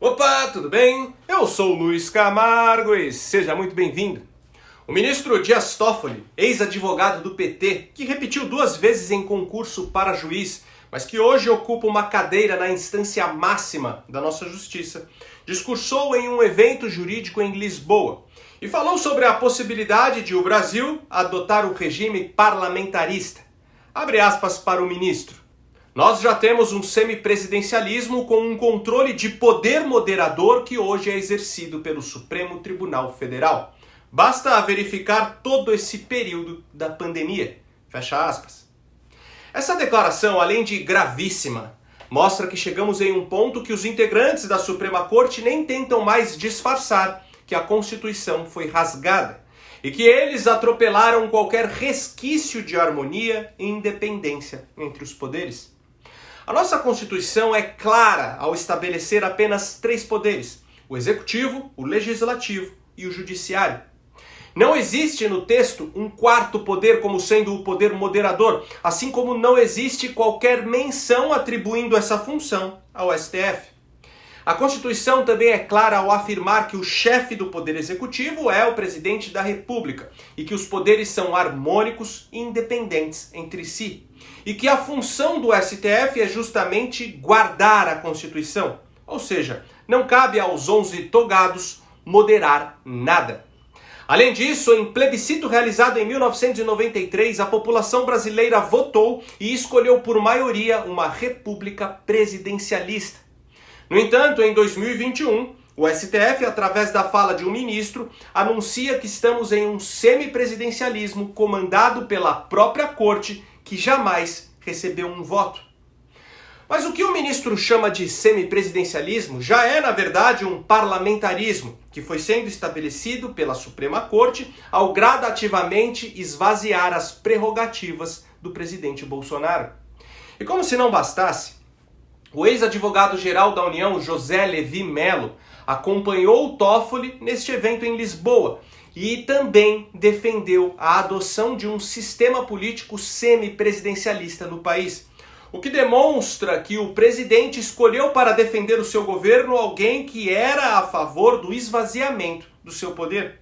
Opa, tudo bem? Eu sou o Luiz Camargo e seja muito bem-vindo. O ministro Dias Toffoli, ex-advogado do PT, que repetiu 2 vezes em concurso para juiz, mas que hoje ocupa uma cadeira na instância máxima da nossa justiça, discursou em um evento jurídico em Lisboa e falou sobre a possibilidade de o Brasil adotar o regime parlamentarista. Abre aspas para o ministro. Nós já temos um semipresidencialismo com um controle de poder moderador que hoje é exercido pelo Supremo Tribunal Federal. Basta verificar todo esse período da pandemia. Fecha aspas. Essa declaração, além de gravíssima, mostra que chegamos em um ponto que os integrantes da Suprema Corte nem tentam mais disfarçar que a Constituição foi rasgada e que eles atropelaram qualquer resquício de harmonia e independência entre os poderes. A nossa Constituição é clara ao estabelecer apenas 3 poderes: o Executivo, o Legislativo e o Judiciário. Não existe no texto um 4º poder como sendo o poder moderador, assim como não existe qualquer menção atribuindo essa função ao STF. A Constituição também é clara ao afirmar que o chefe do Poder Executivo é o Presidente da República e que os poderes são harmônicos e independentes entre si. E que a função do STF é justamente guardar a Constituição, ou seja, não cabe aos 11 togados moderar nada. Além disso, em plebiscito realizado em 1993, a população brasileira votou e escolheu por maioria uma república presidencialista. No entanto, em 2021, o STF, através da fala de um ministro, anuncia que estamos em um semipresidencialismo comandado pela própria corte, que jamais recebeu um voto. Mas o que o ministro chama de semipresidencialismo já é, na verdade, um parlamentarismo, que foi sendo estabelecido pela Suprema Corte ao gradativamente esvaziar as prerrogativas do presidente Bolsonaro. E como se não bastasse, o ex-advogado-geral da União, José Levi Melo, acompanhou o Toffoli neste evento em Lisboa e também defendeu a adoção de um sistema político semipresidencialista no país. O que demonstra que o presidente escolheu para defender o seu governo alguém que era a favor do esvaziamento do seu poder.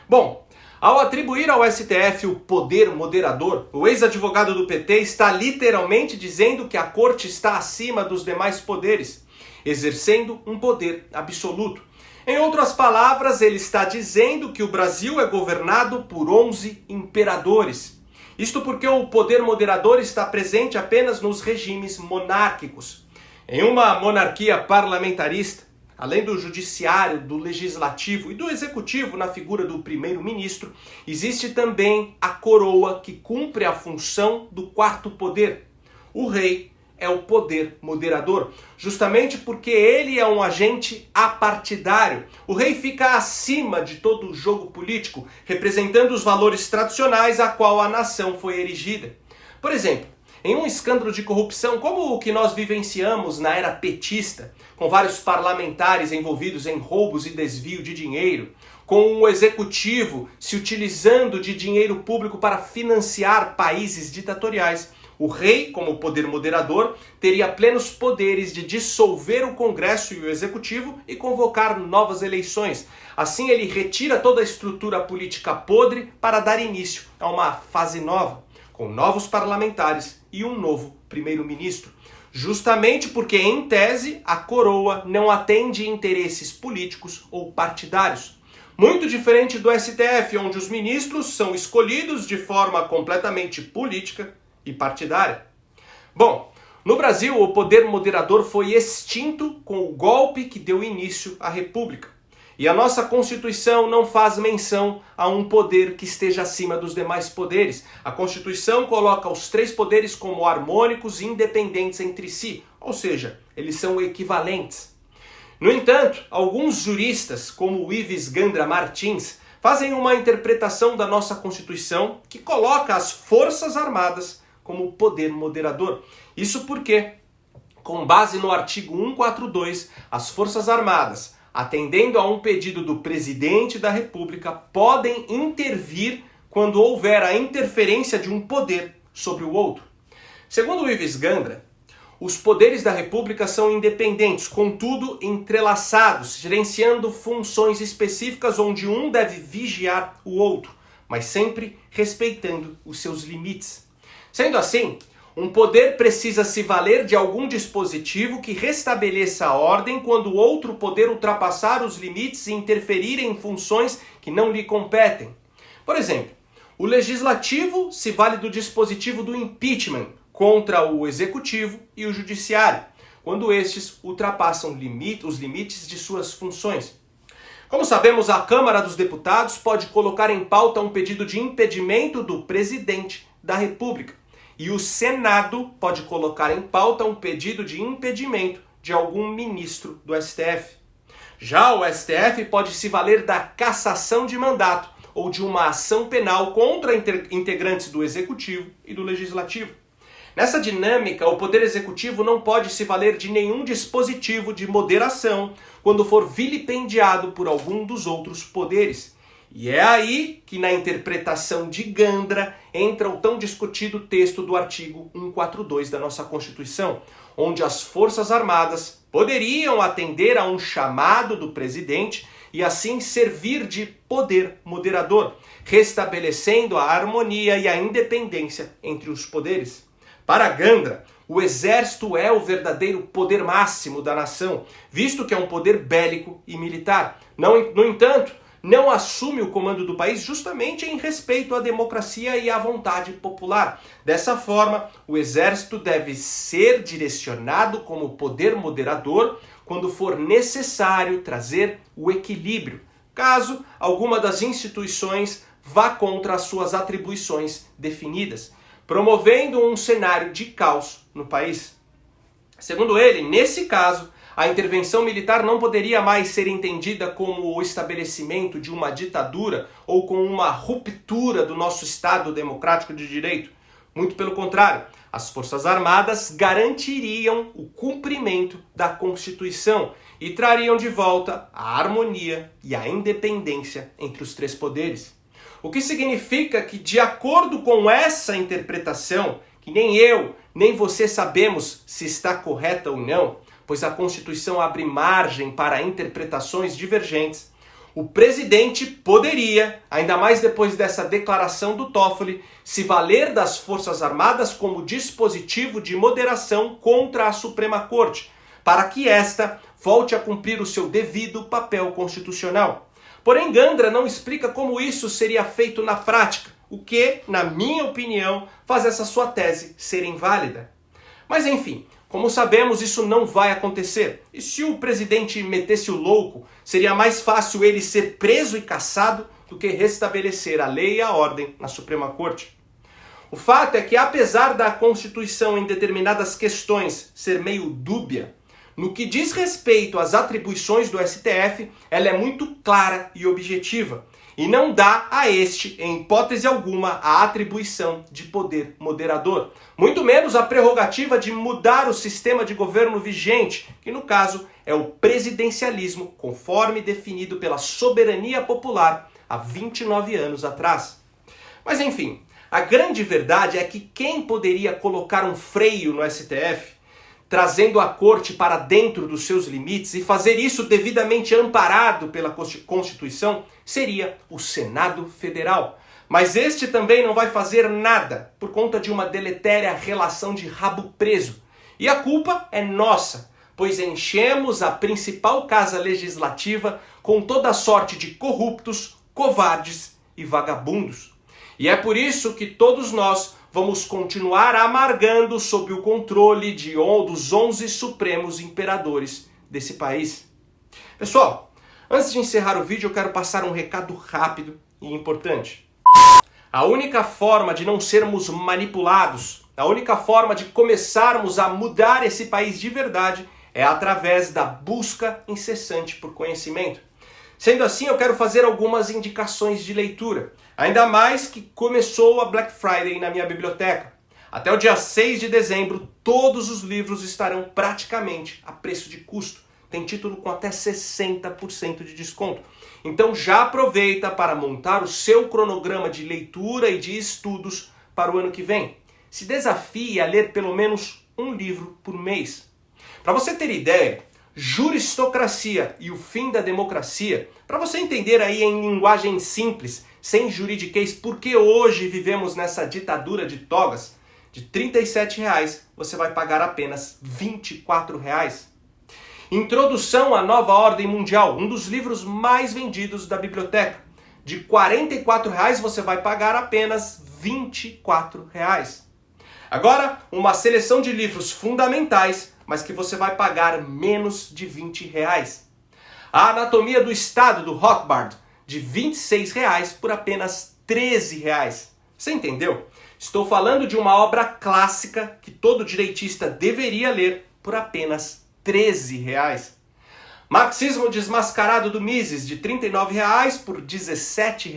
Bom, ao atribuir ao STF o poder moderador, o ex-advogado do PT está literalmente dizendo que a corte está acima dos demais poderes, exercendo um poder absoluto. Em outras palavras, ele está dizendo que o Brasil é governado por 11 imperadores. Isto porque o poder moderador está presente apenas nos regimes monárquicos. Em uma monarquia parlamentarista, além do judiciário, do legislativo e do executivo na figura do primeiro-ministro, existe também a coroa que cumpre a função do 4º poder. O rei é o poder moderador, justamente porque ele é um agente apartidário. O rei fica acima de todo o jogo político, representando os valores tradicionais a qual a nação foi erigida. Por exemplo, em um escândalo de corrupção como o que nós vivenciamos na era petista, com vários parlamentares envolvidos em roubos e desvio de dinheiro, com o executivo se utilizando de dinheiro público para financiar países ditatoriais, o rei, como poder moderador, teria plenos poderes de dissolver o Congresso e o Executivo e convocar novas eleições. Assim, ele retira toda a estrutura política podre para dar início a uma fase nova, com novos parlamentares e um novo primeiro-ministro. Justamente porque, em tese, a coroa não atende interesses políticos ou partidários. Muito diferente do STF, onde os ministros são escolhidos de forma completamente política e partidária. Bom, no Brasil, o poder moderador foi extinto com o golpe que deu início à República. E a nossa Constituição não faz menção a um poder que esteja acima dos demais poderes. A Constituição coloca os 3 poderes como harmônicos e independentes entre si, ou seja, eles são equivalentes. No entanto, alguns juristas, como o Ives Gandra Martins, fazem uma interpretação da nossa Constituição que coloca as Forças Armadas como poder moderador. Isso porque, com base no artigo 142, as Forças Armadas, atendendo a um pedido do presidente da República, podem intervir quando houver a interferência de um poder sobre o outro. Segundo o Ives Gandra, os poderes da República são independentes, contudo entrelaçados, gerenciando funções específicas onde um deve vigiar o outro, mas sempre respeitando os seus limites. Sendo assim, um poder precisa se valer de algum dispositivo que restabeleça a ordem quando outro poder ultrapassar os limites e interferir em funções que não lhe competem. Por exemplo, o legislativo se vale do dispositivo do impeachment contra o executivo e o judiciário, quando estes ultrapassam os limites de suas funções. Como sabemos, a Câmara dos Deputados pode colocar em pauta um pedido de impedimento do presidente da República, e o Senado pode colocar em pauta um pedido de impedimento de algum ministro do STF. Já o STF pode se valer da cassação de mandato ou de uma ação penal contra integrantes do Executivo e do Legislativo. Nessa dinâmica, o Poder Executivo não pode se valer de nenhum dispositivo de moderação quando for vilipendiado por algum dos outros poderes. E é aí que, na interpretação de Gandra, entra o tão discutido texto do artigo 142 da nossa Constituição, onde as Forças Armadas poderiam atender a um chamado do presidente e assim servir de poder moderador, restabelecendo a harmonia e a independência entre os poderes. Para Gandra, o exército é o verdadeiro poder máximo da nação, visto que é um poder bélico e militar. No entanto, não assume o comando do país justamente em respeito à democracia e à vontade popular. Dessa forma, o exército deve ser direcionado como poder moderador quando for necessário trazer o equilíbrio, caso alguma das instituições vá contra as suas atribuições definidas, promovendo um cenário de caos no país. Segundo ele, nesse caso, a intervenção militar não poderia mais ser entendida como o estabelecimento de uma ditadura ou como uma ruptura do nosso Estado democrático de direito. Muito pelo contrário, as Forças Armadas garantiriam o cumprimento da Constituição e trariam de volta a harmonia e a independência entre os três poderes. O que significa que, de acordo com essa interpretação, que nem eu, nem você sabemos se está correta ou não, pois a Constituição abre margem para interpretações divergentes, o presidente poderia, ainda mais depois dessa declaração do Toffoli, se valer das Forças Armadas como dispositivo de moderação contra a Suprema Corte, para que esta volte a cumprir o seu devido papel constitucional. Porém, Gandra não explica como isso seria feito na prática, o que, na minha opinião, faz essa sua tese ser inválida. Mas enfim, como sabemos, isso não vai acontecer. E se o presidente metesse o louco, seria mais fácil ele ser preso e cassado do que restabelecer a lei e a ordem na Suprema Corte. O fato é que, apesar da Constituição em determinadas questões ser meio dúbia, no que diz respeito às atribuições do STF, ela é muito clara e objetiva, e não dá a este, em hipótese alguma, a atribuição de poder moderador, muito menos a prerrogativa de mudar o sistema de governo vigente, que no caso é o presidencialismo, conforme definido pela soberania popular há 29 anos atrás. Mas enfim, a grande verdade é que quem poderia colocar um freio no STF, trazendo a corte para dentro dos seus limites e fazer isso devidamente amparado pela Constituição, seria o Senado Federal. Mas este também não vai fazer nada por conta de uma deletéria relação de rabo preso. E a culpa é nossa, pois enchemos a principal casa legislativa com toda sorte de corruptos, covardes e vagabundos. E é por isso que todos nós vamos continuar amargando sob o controle dos 11 supremos imperadores desse país. Pessoal, antes de encerrar o vídeo, eu quero passar um recado rápido e importante. A única forma de não sermos manipulados, a única forma de começarmos a mudar esse país de verdade é através da busca incessante por conhecimento. Sendo assim, eu quero fazer algumas indicações de leitura. Ainda mais que começou a Black Friday na minha biblioteca. Até o dia 6 de dezembro, todos os livros estarão praticamente a preço de custo. Tem título com até 60% de desconto. Então já aproveita para montar o seu cronograma de leitura e de estudos para o ano que vem. Se desafie a ler pelo menos um livro por mês. Para você ter ideia, Juristocracia e o Fim da Democracia, para você entender aí em linguagem simples, sem juridiquês, porque hoje vivemos nessa ditadura de togas, de R$ 37 você vai pagar apenas R$ 24. Introdução à Nova Ordem Mundial, um dos livros mais vendidos da biblioteca. De R$ 44 você vai pagar apenas R$ 24. Agora, uma seleção de livros fundamentais, mas que você vai pagar menos de R$ 20. A Anatomia do Estado, do Rothbard, de R$ 26 por apenas R$ 13. Você entendeu? Estou falando de uma obra clássica que todo direitista deveria ler por apenas R$ 13. Marxismo Desmascarado do Mises, de R$ 39 por R$ 17.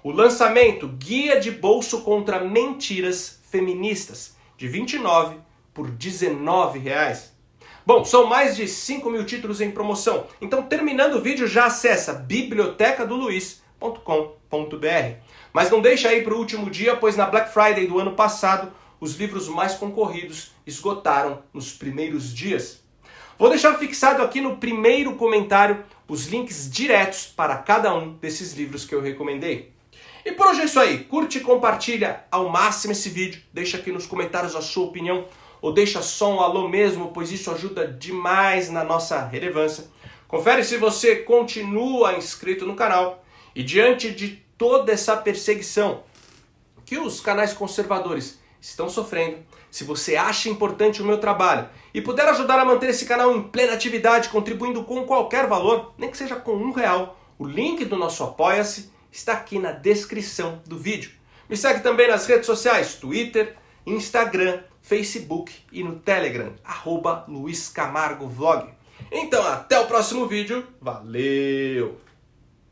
O lançamento Guia de Bolso contra Mentiras Feministas, de R$ 29 por R$ 19. Bom, são mais de 5.000 títulos em promoção, então terminando o vídeo já acessa bibliotecadoluiz.com.br. Mas não deixa aí para o último dia, pois na Black Friday do ano passado, os livros mais concorridos esgotaram nos primeiros dias. Vou deixar fixado aqui no primeiro comentário os links diretos para cada um desses livros que eu recomendei. E por hoje é isso aí. Curte e compartilha ao máximo esse vídeo. Deixa aqui nos comentários a sua opinião. Ou deixa só um alô mesmo, pois isso ajuda demais na nossa relevância. Confere se você continua inscrito no canal. E diante de toda essa perseguição que os canais conservadores estão sofrendo, se você acha importante o meu trabalho e puder ajudar a manter esse canal em plena atividade, contribuindo com qualquer valor, nem que seja com R$1, o link do nosso Apoia-se está aqui na descrição do vídeo. Me segue também nas redes sociais, Twitter, Instagram, Facebook e no Telegram, @LuizCamargoVlog. Então até o próximo vídeo, valeu!